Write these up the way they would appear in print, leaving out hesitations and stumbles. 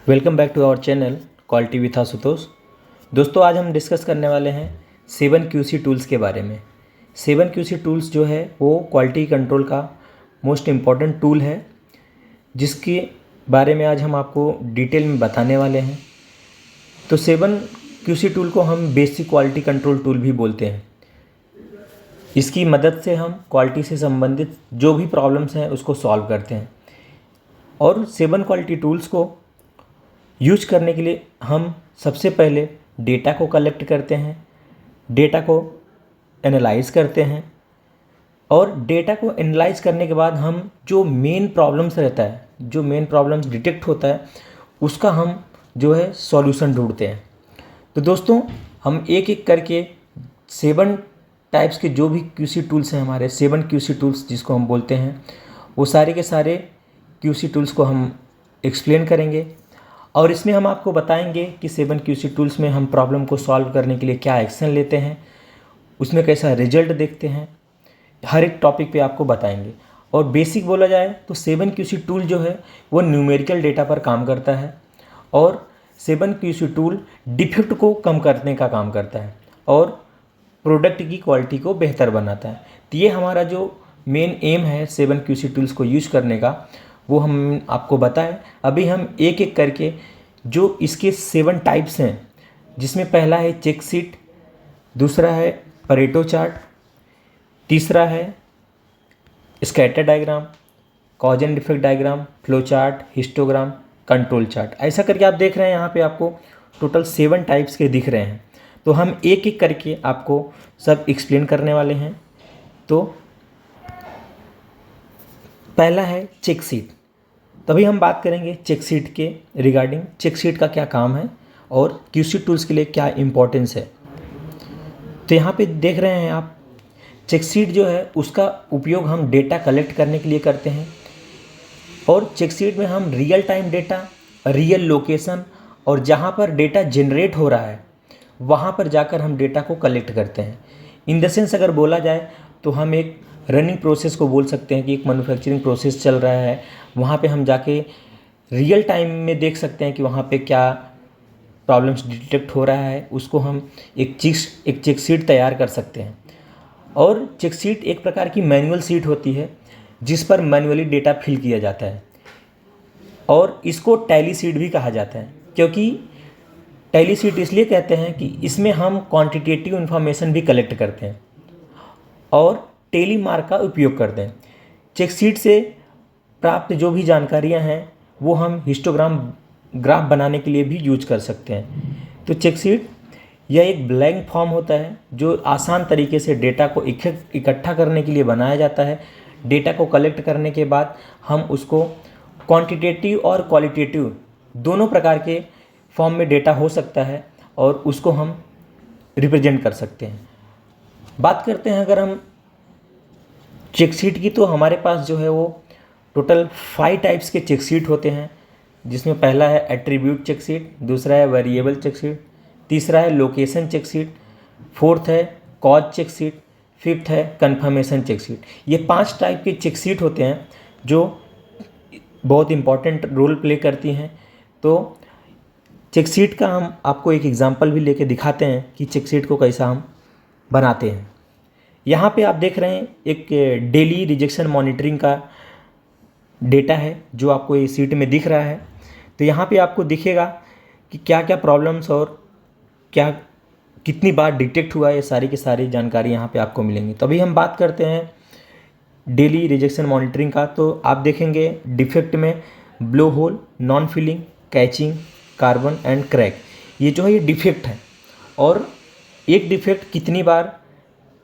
Welcome back to our channel quality with Ashutosh. दोस्तों, आज हम डिस्कस करने वाले हैं 7QC टूल्स के बारे में। 7QC टूल्स जो है वो क्वालिटी कंट्रोल का मोस्ट इम्पॉर्टेंट टूल है, जिसके बारे में आज हम आपको डिटेल में बताने वाले हैं। तो 7QC टूल को हम बेसिक क्वालिटी कंट्रोल टूल भी बोलते हैं। इसकी मदद से हम क्वालिटी से संबंधित जो भी प्रॉब्लम्स हैं उसको सॉल्व करते हैं। और 7 क्वालिटी टूल्स को यूज करने के लिए हम सबसे पहले डेटा को कलेक्ट करते हैं, डेटा को एनालाइज करते हैं, और डेटा को एनालाइज करने के बाद हम जो मेन प्रॉब्लम्स रहता है, जो मेन प्रॉब्लम्स डिटेक्ट होता है, उसका हम जो है सॉल्यूशन ढूंढते हैं। तो दोस्तों, हम एक एक करके 7 टाइप्स के जो भी क्यूसी टूल्स हैं, हमारे 7QC टूल्स जिसको हम बोलते हैं, वो सारे के सारे QC टूल्स को हम एक्सप्लेन करेंगे। और इसमें हम आपको बताएंगे कि 7QC टूल्स में हम प्रॉब्लम को सॉल्व करने के लिए क्या एक्शन लेते हैं, उसमें कैसा रिजल्ट देखते हैं, हर एक टॉपिक पे आपको बताएंगे। और बेसिक बोला जाए तो 7QC टूल जो है वो न्यूमेरिकल डेटा पर काम करता है, और 7QC टूल डिफेक्ट को कम करने का काम करता है और प्रोडक्ट की क्वालिटी को बेहतर बनाता है। तो ये हमारा जो मेन एम है 7QC टूल्स को यूज करने का, वो हम आपको बताएं। अभी हम एक एक करके जो इसके 7 टाइप्स हैं, जिसमें पहला है चेक शीट, दूसरा है परेटो चार्ट, तीसरा है scatter diagram, cause and effect diagram, flow chart, histogram, control chart. ऐसा करके आप देख रहे हैं यहाँ पे आपको टोटल 7 टाइप्स के दिख रहे हैं। तो हम एक एक करके आपको सब एक्सप्लेन करने वाले हैं। तो पहला है चेक शीट। तभी हम बात करेंगे चेक शीट के रिगार्डिंग, चेक शीट का क्या काम है और QC टूल्स के लिए क्या इम्पोर्टेंस है। तो यहाँ पे देख रहे हैं आप, चेक शीट जो है उसका उपयोग हम डेटा कलेक्ट करने के लिए करते हैं। और चेक शीट में हम real time data, real location और जहाँ पर डेटा जनरेट हो रहा है वहाँ पर जाकर हम डेटा को कलेक्ट करते हैं। इन द सेंस अगर बोला जाए तो हम एक रनिंग प्रोसेस को बोल सकते हैं कि एक मैन्युफैक्चरिंग प्रोसेस चल रहा है, वहाँ पे हम जाके रियल टाइम में देख सकते हैं कि वहाँ पे क्या प्रॉब्लम्स डिटेक्ट हो रहा है। उसको हम एक चेक शीट तैयार कर सकते हैं। और चेक शीट एक प्रकार की मैनुअल शीट होती है जिस पर मैनुअली डेटा फिल किया जाता है, और इसको टैली शीट भी कहा जाता है। क्योंकि टैली शीट इसलिए कहते हैं कि इसमें हम क्वांटिटेटिव इन्फॉर्मेशन भी कलेक्ट करते हैं और टेली मार्क का उपयोग करते हैं। चेक शीट से प्राप्त जो भी जानकारियां हैं वो हम हिस्टोग्राम ग्राफ बनाने के लिए भी यूज कर सकते हैं। तो चेक शीट यह एक ब्लैंक फॉर्म होता है जो आसान तरीके से डेटा को इकट्ठा करने के लिए बनाया जाता है। डेटा को कलेक्ट करने के बाद हम उसको क्वांटिटेटिव और क्वालिटेटिव दोनों प्रकार के फॉर्म में डेटा हो सकता है और उसको हम रिप्रेजेंट कर सकते हैं। बात करते हैं अगर हम चेक शीट की, तो हमारे पास जो है वो टोटल 5 टाइप्स के चेक शीट होते हैं, जिसमें पहला है एट्रीब्यूट चेक शीट, दूसरा है वेरिएबल चेक शीट, तीसरा है लोकेशन चेक शीट, फोर्थ है कॉज चेक शीट, फिफ्थ है कंफर्मेशन चेक शीट। ये 5 टाइप के चेक शीट होते हैं जो बहुत इंपॉर्टेंट रोल प्ले करती हैं। तो चेक शीट का हम आपको एक एग्जांपल भी लेके दिखाते हैं कि चेक शीट को कैसा हम बनाते हैं। यहाँ पे आप देख रहे हैं एक डेली रिजेक्शन मॉनिटरिंग का डेटा है जो आपको ये शीट में दिख रहा है। तो यहाँ पे आपको दिखेगा कि क्या क्या प्रॉब्लम्स और क्या कितनी बार डिटेक्ट हुआ, ये सारी की सारी जानकारी यहाँ पे आपको मिलेंगी। तो अभी हम बात करते हैं डेली रिजेक्शन मॉनिटरिंग का। तो आप देखेंगे डिफेक्ट में blow hole, non filling, catching, carbon and crack, ये जो है ये डिफेक्ट है। और एक डिफेक्ट कितनी बार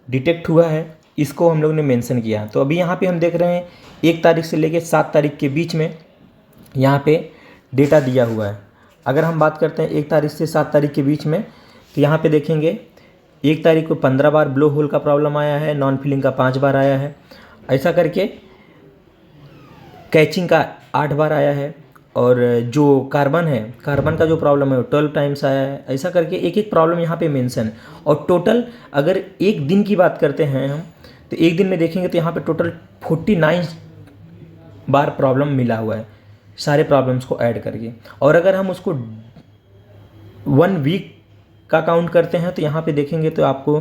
डिटेक्ट हुआ है इसको हम लोग ने मेंशन किया। तो अभी यहाँ पे हम देख रहे हैं 1 तारीख से लेकर 7 तारीख के बीच में यहाँ पे डेटा दिया हुआ है। अगर हम बात करते हैं 1 तारीख से 7 तारीख के बीच में, तो यहाँ पे देखेंगे 1 तारीख को 15 बार ब्लो होल का प्रॉब्लम आया है, नॉन फिलिंग का 5 बार आया है, ऐसा करके कैचिंग का 8 बार आया है, और जो कार्बन है, कार्बन का जो प्रॉब्लम है वो 12 टाइम्स आया है। ऐसा करके एक एक प्रॉब्लम यहाँ पे मेंशन है। और टोटल अगर एक दिन की बात करते हैं हम, तो एक दिन में देखेंगे तो यहाँ पे टोटल 49 बार प्रॉब्लम मिला हुआ है। सारे प्रॉब्लम्स को ऐड करके। और अगर हम उसको 1 वीक का काउंट करते हैं तो यहाँ पे देखेंगे तो आपको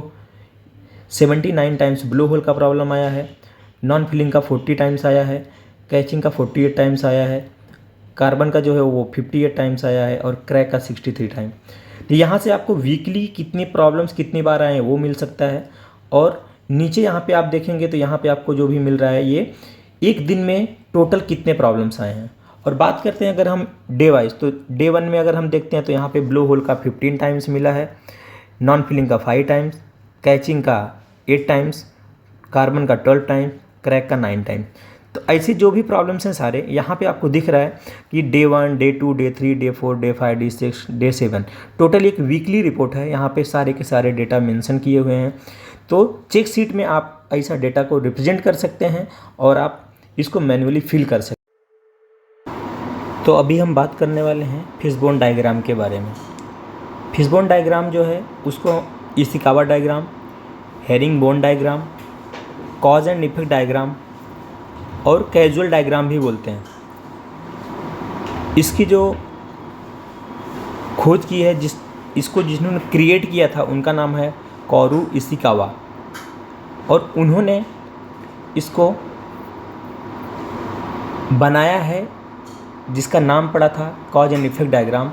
79 टाइम्स ब्लो होल का प्रॉब्लम आया है, नॉन फिलिंग का 40 टाइम्स आया है, कैचिंग का 48 टाइम्स आया है, कार्बन का जो है वो 58 टाइम्स आया है और क्रैक का 63 टाइम। तो यहाँ से आपको वीकली कितनी प्रॉब्लम्स कितनी बार आए हैं वो मिल सकता है। और नीचे यहाँ पे आप देखेंगे तो यहाँ पे आपको जो भी मिल रहा है ये एक दिन में टोटल कितने प्रॉब्लम्स आए हैं। और बात करते हैं अगर हम डे वाइज, तो डे 1 में अगर हम देखते हैं तो यहाँ पे ब्लो होल का 15 टाइम्स मिला है, नॉन फिलिंग का 5 टाइम्स, कैचिंग का 8 टाइम्स, कार्बन का 12 टाइम्स, क्रैक का 9 टाइम। तो ऐसी जो भी प्रॉब्लम्स हैं सारे यहाँ पे आपको दिख रहा है कि day 1, day 2, day 3, day 4, day 5, day 6, day 7, total एक वीकली रिपोर्ट है। यहाँ पे सारे के सारे डेटा मेंशन किए हुए हैं। तो चेक शीट में आप ऐसा डेटा को रिप्रेजेंट कर सकते हैं और आप इसको मैन्युअली फिल कर सकते हैं। तो अभी हम बात करने वाले हैं फिशबोन डायग्राम के बारे में। फिशबोन डायग्राम जो है उसको Ishikawa diagram, herringbone diagram, cause and effect diagram और कैजुअल डायग्राम भी बोलते हैं। इसकी जो खोज की है, इसको जिन्होंने क्रिएट किया था उनका नाम है कोरू इशिकावा, और उन्होंने इसको बनाया है जिसका नाम पड़ा था कॉज एंड इफेक्ट डायग्राम,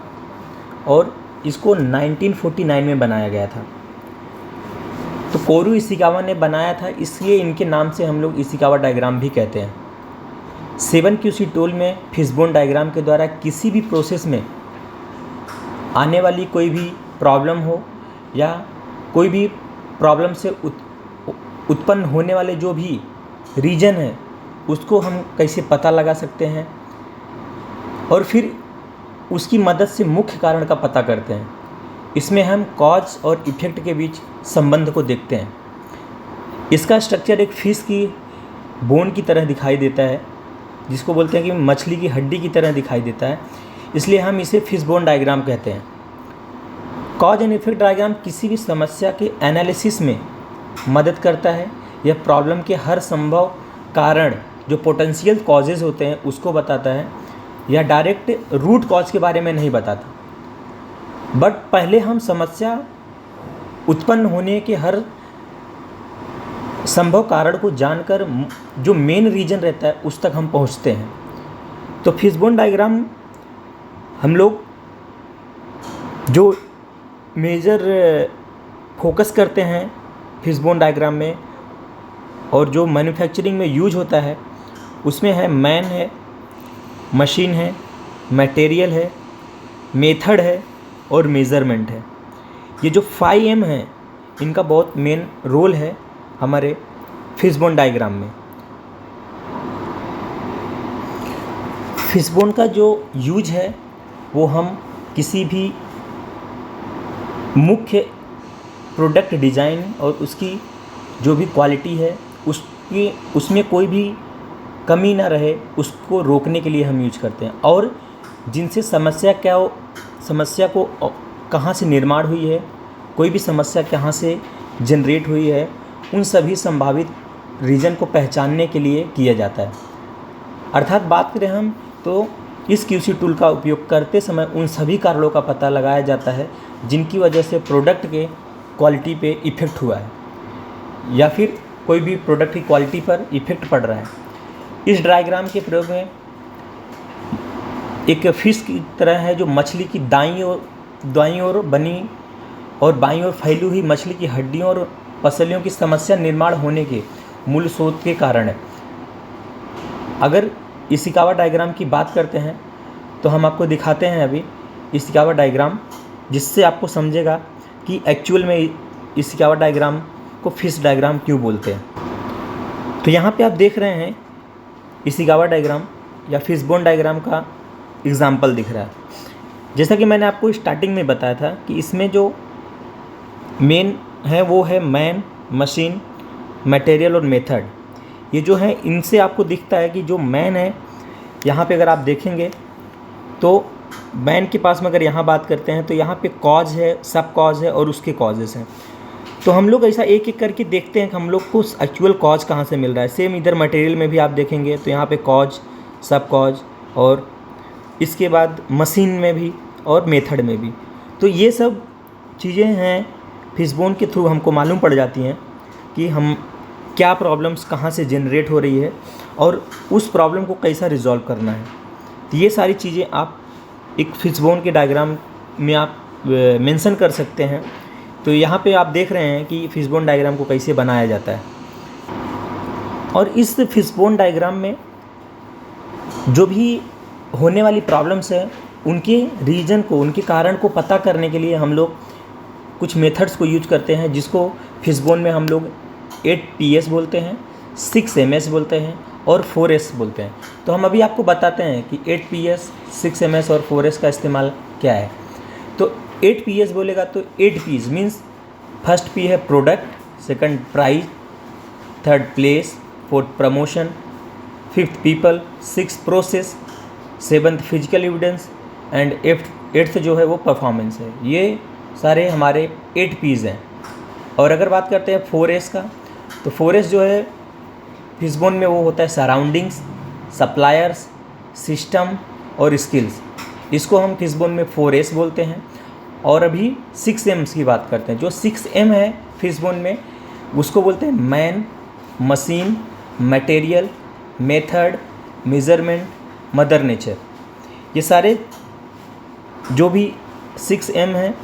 और इसको 1949 में बनाया गया था। तो कोरू इशिकावा ने बनाया था, इसलिए इनके नाम से हम लोग इशिकावा डायग्राम भी कहते हैं। 7QC टूल में फिशबोन डायग्राम के द्वारा किसी भी प्रोसेस में आने वाली कोई भी प्रॉब्लम हो या कोई भी प्रॉब्लम से उत्पन्न होने वाले जो भी रीजन है उसको हम कैसे पता लगा सकते हैं और फिर उसकी मदद से मुख्य कारण का पता करते हैं। इसमें हम कॉज और इफेक्ट के बीच संबंध को देखते हैं। इसका स्ट्रक्चर एक फिश की बोन की तरह दिखाई देता है, जिसको बोलते हैं कि मछली की हड्डी की तरह दिखाई देता है, इसलिए हम इसे फिशबोन डायग्राम कहते हैं। कॉज एंड इफेक्ट डायग्राम किसी भी समस्या के एनालिसिस में मदद करता है। यह प्रॉब्लम के हर संभव कारण जो पोटेंशियल कॉजेज़ होते हैं उसको बताता है, या डायरेक्ट रूट कॉज के बारे में नहीं बताता। बट पहले हम समस्या उत्पन्न होने के हर संभव कारण को जानकर जो मेन रीजन रहता है उस तक हम पहुंचते हैं। तो फिशबोन डायग्राम हम लोग जो मेजर फोकस करते हैं फिशबोन डायग्राम में और जो मैन्युफैक्चरिंग में यूज होता है उसमें है मैन है, मशीन है, मटेरियल है, मेथड है और मेज़रमेंट है। ये जो 5M हैं इनका बहुत मेन रोल है हमारे फिशबोन डायग्राम में। फिशबोन का जो यूज है वो हम किसी भी मुख्य प्रोडक्ट डिज़ाइन और उसकी जो भी क्वालिटी है उसमें कोई भी कमी ना रहे उसको रोकने के लिए हम यूज करते हैं, और जिनसे समस्या को कहाँ से निर्माण हुई है, कोई भी समस्या कहाँ से जनरेट हुई है, उन सभी संभावित रीजन को पहचानने के लिए किया जाता है। अर्थात बात करें हम तो इस QC टूल का उपयोग करते समय उन सभी कारणों का पता लगाया जाता है जिनकी वजह से प्रोडक्ट के क्वालिटी पे इफ़ेक्ट हुआ है या फिर कोई भी प्रोडक्ट की क्वालिटी पर इफ़ेक्ट पड़ रहा है। इस डायग्राम के प्रयोग में एक फिश की तरह है जो मछली की दाईं ओर बनी और बाईं ओर फैली हुई मछली की हड्डियों और पसलियों की समस्या निर्माण होने के मूल स्रोत के कारण है। अगर इशिकावा डायग्राम की बात करते हैं तो हम आपको दिखाते हैं अभी इशिकावा डायग्राम, जिससे आपको समझेगा कि एक्चुअल में इशिकावा डायग्राम को फिश डायग्राम क्यों बोलते हैं। तो यहाँ पे आप देख रहे हैं इशिकावा डायग्राम या फिशबोन डायग्राम का एग्जाम्पल दिख रहा है। जैसा कि मैंने आपको स्टार्टिंग में बताया था कि इसमें जो मेन है वो है मैन, मशीन, मटेरियल और मेथड। ये जो है इनसे आपको दिखता है कि जो मैन है, यहाँ पे अगर आप देखेंगे तो मैन के पास में अगर यहाँ बात करते हैं तो यहाँ पे कॉज है, सब कॉज है और उसके कॉजेस हैं। तो हम लोग ऐसा एक एक करके देखते हैं कि हम लोग को एक्चुअल कॉज कहाँ से मिल रहा है। सेम इधर मटेरियल में भी आप देखेंगे तो यहाँ पे कॉज, सब कॉज और इसके बाद मशीन में भी और मेथड में भी। तो ये सब चीज़ें हैं फिशबोन के थ्रू हमको मालूम पड़ जाती हैं कि हम क्या प्रॉब्लम्स कहाँ से जनरेट हो रही है और उस प्रॉब्लम को कैसा रिजॉल्व करना है। तो ये सारी चीज़ें आप एक फिशबोन के डायग्राम में आप मेंशन कर सकते हैं। तो यहाँ पे आप देख रहे हैं कि फिशबोन डायग्राम को कैसे बनाया जाता है। और इस फिशबोन डायग्राम में जो भी होने वाली प्रॉब्लम्स है उनके रीज़न को, उनके कारण को पता करने के लिए हम लोग कुछ मेथड्स को यूज करते हैं, जिसको फिशबोन में हम लोग 8PS बोलते हैं, 6MS बोलते हैं और 4S बोलते हैं। तो हम अभी आपको बताते हैं कि 8PS, 6MS और 4S का इस्तेमाल क्या है। तो 8PS बोलेगा तो 8 P's मीन्स फर्स्ट P है product, second price, third place, fourth promotion, fifth people, six process, seventh physical evidence and eighth जो है वो परफॉर्मेंस है। ये सारे हमारे 8 P's हैं। और अगर बात करते हैं 4S का, तो 4S जो है फिशबोन में वो होता है सराउंडिंग्स, सप्लायर्स, सिस्टम और स्किल्स। इसको हम फिशबोन में 4S बोलते हैं। और अभी 6M's की बात करते हैं। जो 6M है फिशबोन में, उसको बोलते हैं man, machine, material, method, measurement, mother nature. ये सारे जो भी 6M हैं,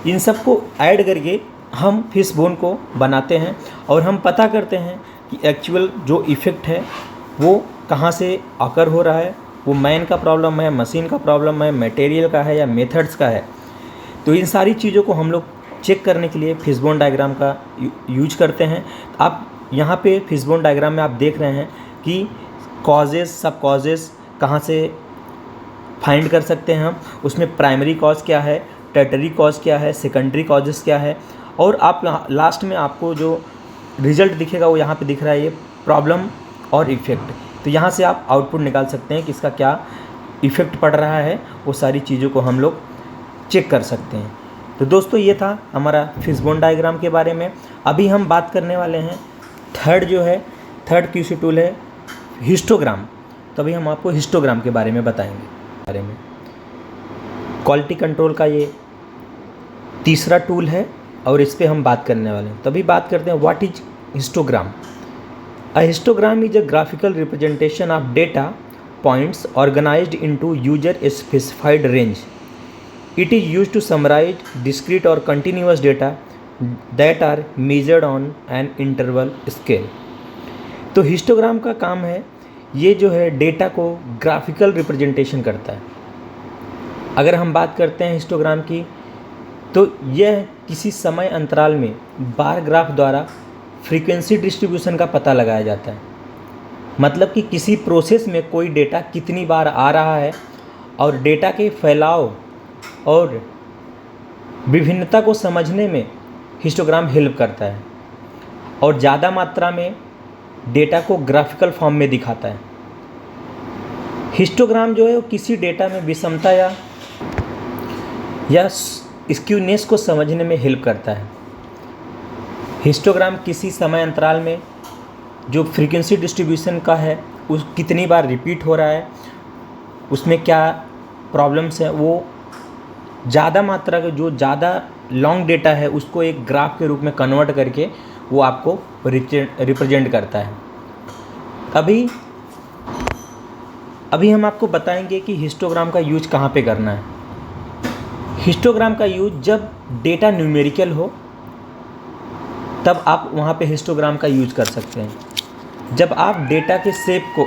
इन सब को ऐड करके हम फिशबोन को बनाते हैं और हम पता करते हैं कि एक्चुअल जो इफ़ेक्ट है वो कहाँ से आकर हो रहा है। वो मैन का प्रॉब्लम है, मशीन का प्रॉब्लम है, मटेरियल का है या मेथड्स का है। तो इन सारी चीज़ों को हम लोग चेक करने के लिए फिशबोन डायग्राम का यूज करते हैं। आप यहाँ पे फिशबोन डायग्राम में आप देख रहे हैं कि कॉजेज़, सब कॉजेज़ कहाँ से फाइंड कर सकते हैं हम। उसमें प्राइमरी कॉज क्या है, टर्टरी कॉज क्या है, सेकेंडरी कॉजेज़ क्या है। और आप लास्ट में आपको जो रिजल्ट दिखेगा वो यहाँ पे दिख रहा है, ये प्रॉब्लम और इफ़ेक्ट। तो यहाँ से आप आउटपुट निकाल सकते हैं कि इसका क्या इफ़ेक्ट पड़ रहा है। वो सारी चीज़ों को हम लोग चेक कर सकते हैं। तो दोस्तों ये था हमारा फिशबोन डायग्राम के बारे में। अभी हम बात करने वाले हैं थर्ड QC टूल है हिस्टोग्राम। तो अभी हम आपको हिस्टोग्राम के बारे में बताएंगे। क्वालिटी कंट्रोल का ये तीसरा टूल है और इस पर हम बात करने वाले हैं। तभी बात करते हैं what is histogram. A histogram is a graphical representation of data points organised into user specified range. It is used to summarize discrete or continuous data that are measured on an interval scale. तो histogram का काम है, ये जो है data को graphical representation करता है। अगर हम बात करते हैं हिस्टोग्राम की, तो यह किसी समय अंतराल में बार ग्राफ द्वारा फ्रीक्वेंसी डिस्ट्रीब्यूशन का पता लगाया जाता है। मतलब कि किसी प्रोसेस में कोई डेटा कितनी बार आ रहा है और डेटा के फैलाव और विभिन्नता को समझने में हिस्टोग्राम हेल्प करता है और ज़्यादा मात्रा में डेटा को ग्राफिकल फॉर्म में दिखाता है। हिस्टोग्राम जो है वो किसी डेटा में विषमता या स्क्यूनेस को समझने में हेल्प करता है। हिस्टोग्राम किसी समय अंतराल में जो फ्रीक्वेंसी डिस्ट्रीब्यूशन का है, उस कितनी बार रिपीट हो रहा है, उसमें क्या प्रॉब्लम्स हैं, वो ज़्यादा मात्रा का जो ज़्यादा लॉन्ग डेटा है उसको एक ग्राफ के रूप में कन्वर्ट करके वो आपको रिप्रेजेंट करता है। अभी हम आपको बताएंगे कि हिस्टोग्राम का यूज कहाँ पे करना है। हिस्टोग्राम का यूज जब डेटा न्यूमेरिकल हो तब आप वहाँ पे हिस्टोग्राम का यूज कर सकते हैं। जब आप डेटा के शेप को,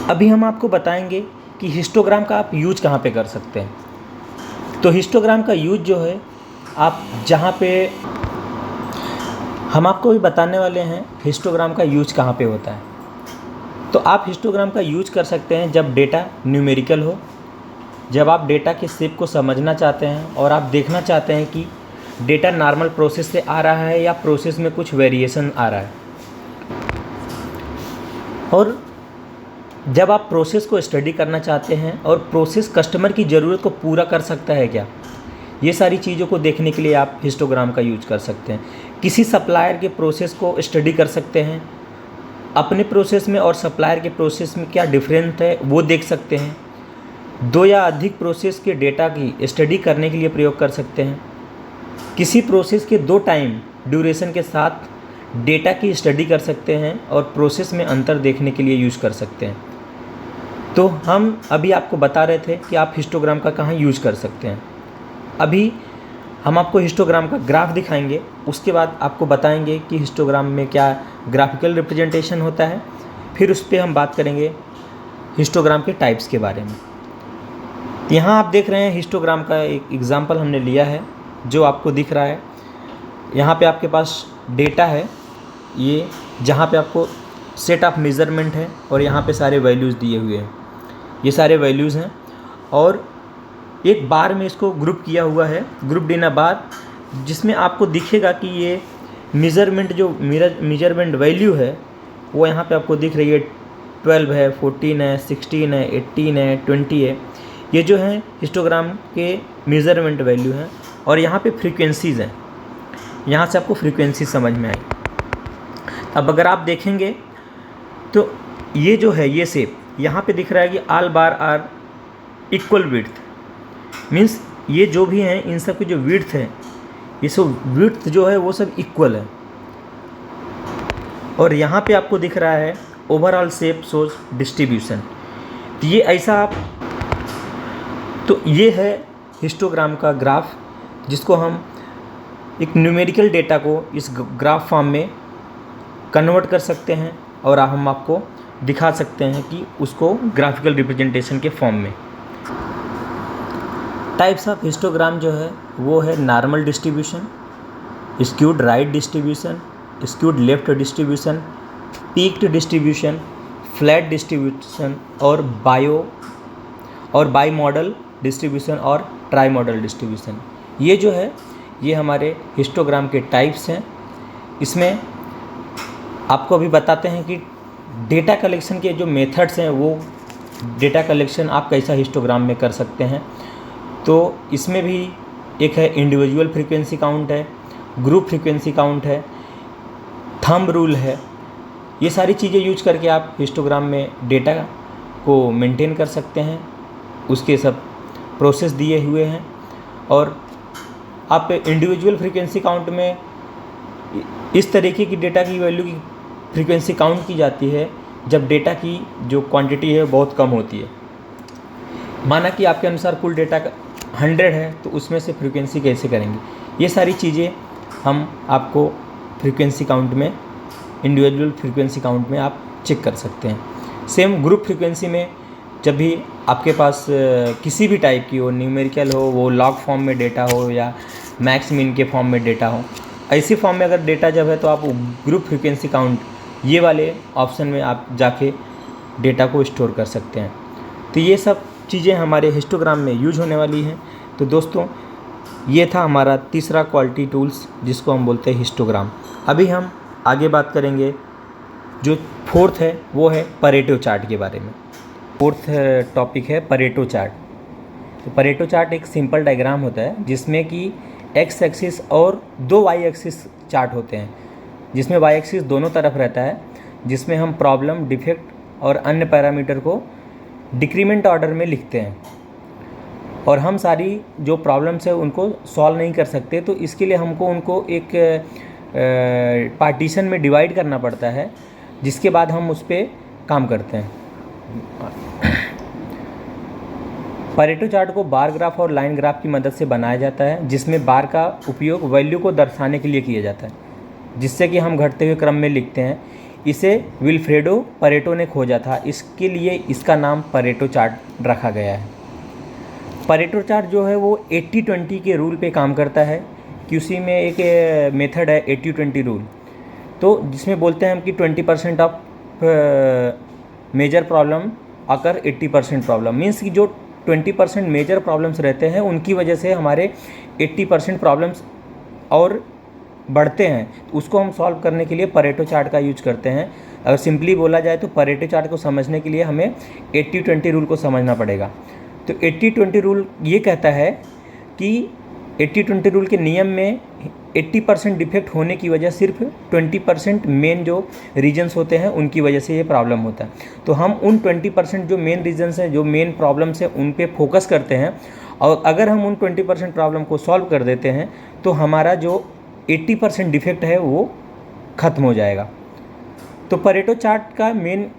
अभी हम आपको बताएंगे कि हिस्टोग्राम का आप यूज कहाँ पे कर सकते हैं। तो हिस्टोग्राम का यूज जो है, आप जहाँ पे, हम आपको भी बताने वाले हैं हिस्टोग्राम का यूज कहाँ पे होता है। तो आप हिस्टोग्राम का यूज कर सकते हैं जब डेटा न्यूमेरिकल हो, जब आप डेटा के शेप को समझना चाहते हैं और आप देखना चाहते हैं कि डेटा नॉर्मल प्रोसेस से आ रहा है या प्रोसेस में कुछ वेरिएशन आ रहा है, और जब आप प्रोसेस को स्टडी करना चाहते हैं और प्रोसेस कस्टमर की ज़रूरत को पूरा कर सकता है क्या, ये सारी चीज़ों को देखने के लिए आप हिस्टोग्राम का यूज कर सकते हैं। किसी सप्लायर के प्रोसेस को स्टडी कर सकते हैं, अपने प्रोसेस में और सप्लायर के प्रोसेस में क्या डिफरेंस है वो देख सकते हैं। दो या अधिक प्रोसेस के डेटा की स्टडी करने के लिए प्रयोग कर सकते हैं। किसी प्रोसेस के दो टाइम ड्यूरेशन के साथ डेटा की स्टडी कर सकते हैं और प्रोसेस में अंतर देखने के लिए यूज़ कर सकते हैं। तो हम अभी आपको बता रहे थे कि आप हिस्टोग्राम का कहाँ यूज़ कर सकते हैं। अभी हम आपको हिस्टोग्राम का ग्राफ दिखाएंगे, उसके बाद आपको बताएंगे कि हिस्टोग्राम में क्या ग्राफिकल रिप्रेजेंटेशन होता है, फिर उस पर हम बात करेंगे हिस्टोग्राम के टाइप्स के बारे में। यहाँ आप देख रहे हैं हिस्टोग्राम का एक एग्जांपल हमने लिया है जो आपको दिख रहा है। यहाँ पे आपके पास डेटा है, ये जहाँ पे आपको सेट ऑफ मेज़रमेंट है और यहाँ पे सारे वैल्यूज़ दिए हुए हैं, ये सारे वैल्यूज़ हैं और एक बार में इसको ग्रुप किया हुआ है, ग्रुप इन अ बार, जिसमें आपको दिखेगा कि ये मेज़रमेंट जो मेजरमेंट वैल्यू है वो यहाँ पे आपको दिख रही है। 12 है, 14 है, 16 है, 18 है, 20 है। ये जो है हिस्टोग्राम के मेज़रमेंट वैल्यू हैं और यहाँ पे फ्रीक्वेंसीज़ हैं। यहाँ से आपको फ्रीक्वेंसी समझ में आई। अब अगर आप देखेंगे तो ये जो है ये शेप यहाँ पे दिख रहा है कि all bar are equal width, means ये जो भी हैं इन सब की जो विड्थ है, ये सब विड्थ जो है वो सब इक्वल है। और यहाँ पे आपको दिख रहा है ओवरऑल शेप शोज डिस्ट्रीब्यूशन। तो ये ऐसा आप, तो ये है हिस्टोग्राम का ग्राफ, जिसको हम एक न्यूमेरिकल डेटा को इस ग्राफ फॉर्म में कन्वर्ट कर सकते हैं और हम आपको दिखा सकते हैं कि उसको ग्राफिकल रिप्रेजेंटेशन के फॉर्म में। टाइप्स ऑफ हिस्टोग्राम जो है वो है normal distribution, skewed right distribution, skewed left distribution, peaked distribution, flat distribution और बाई मॉडल डिस्ट्रीब्यूशन और ट्राई मॉडल डिस्ट्रीब्यूशन। ये जो है ये हमारे हिस्टोग्राम के टाइप्स हैं। इसमें आपको अभी बताते हैं कि डेटा कलेक्शन के जो मेथड्स हैं वो डेटा कलेक्शन आप कैसा हिस्टोग्राम में कर सकते हैं। तो इसमें भी एक है इंडिविजुअल फ्रीक्वेंसी काउंट है, ग्रुप फ्रीक्वेंसी काउंट है, थंब रूल है। ये सारी चीज़ें यूज करके आप हिस्टोग्राम में डेटा को मेंटेन कर सकते हैं। उसके सब प्रोसेस दिए हुए हैं और आप इंडिविजुअल फ्रीक्वेंसी काउंट में इस तरीके की डेटा की वैल्यू की फ्रीक्वेंसी काउंट की जाती है जब डेटा की जो क्वांटिटी है बहुत कम होती है। माना कि आपके अनुसार कुल डेटा 100 है तो उसमें से फ्रीक्वेंसी कैसे करेंगे, ये सारी चीज़ें हम आपको फ्रीक्वेंसी काउंट में, इंडिविजुअल फ्रीक्वेंसी काउंट में आप चेक कर सकते हैं। सेम ग्रुप फ्रीक्वेंसी में जब भी आपके पास किसी भी टाइप की हो, न्यूमेरिकल हो, वो लॉग फॉर्म में डेटा हो या मैक्स मिन के फॉर्म में डेटा हो, ऐसी फॉर्म में अगर डेटा जब है तो आप ग्रुप फ्रीक्वेंसी काउंट ये वाले ऑप्शन में आप जाके डेटा को स्टोर कर सकते हैं। तो ये सब चीज़ें हमारे हिस्टोग्राम में यूज होने वाली हैं। तो दोस्तों ये था हमारा तीसरा क्वालिटी टूल्स जिसको हम बोलते हैं हिस्टोग्राम। अभी हम आगे बात करेंगे, जो फोर्थ है वो है परेटो चार्ट के बारे में। फोर्थ टॉपिक है परेटो चार्ट। तो परेटो चार्ट एक सिंपल डायग्राम होता है जिसमें कि एक्स एक्सिस और दो वाई एक्सिस चार्ट होते हैं, जिसमें वाई एक्सिस दोनों तरफ रहता है, जिसमें हम प्रॉब्लम, डिफेक्ट और अन्य पैरामीटर को डिक्रीमेंट ऑर्डर में लिखते हैं। और हम सारी जो प्रॉब्लम्स है उनको सॉल्व नहीं कर सकते, तो इसके लिए हमको उनको एक पार्टीशन में डिवाइड करना पड़ता है, जिसके बाद हम उस पर काम करते हैं। परेटो चार्ट को बार ग्राफ और लाइन ग्राफ की मदद से बनाया जाता है, जिसमें बार का उपयोग वैल्यू को दर्शाने के लिए किया जाता है, जिससे कि हम घटते हुए क्रम में लिखते हैं। इसे विल्फ्रेडो परेटो ने खोजा था, इसके लिए इसका नाम परेटो चार्ट रखा गया है। परेटो चार्ट जो है वो 80-20 के रूल पे काम करता है। क्यूसी में एक मेथड है 80-20 रूल, तो जिसमें बोलते हैं हम कि 20% of major problem occur 80% problem, means कि जो 20% मेजर प्रॉब्लम्स रहते हैं उनकी वजह से हमारे 80% प्रॉब्लम्स और बढ़ते हैं। तो उसको हम सॉल्व करने के लिए परेटो चार्ट का यूज करते हैं। अगर सिंपली बोला जाए तो परेटो चार्ट को समझने के लिए हमें 80-20 रूल को समझना पड़ेगा। तो 80-20 रूल ये कहता है कि 80-20 रूल के नियम में 80% डिफेक्ट होने की वजह सिर्फ 20% मेन जो रीजन्स होते हैं उनकी वजह से ये प्रॉब्लम होता है। तो हम उन 20% जो मेन रीजन्स हैं, जो मेन प्रॉब्लम्स हैं, उन पे फोकस करते हैं और अगर हम उन 20% प्रॉब्लम को सॉल्व कर देते हैं तो हमारा जो 80% डिफेक्ट है वो ख़त्म हो जाएगा। तो परेटो चार्ट का मेन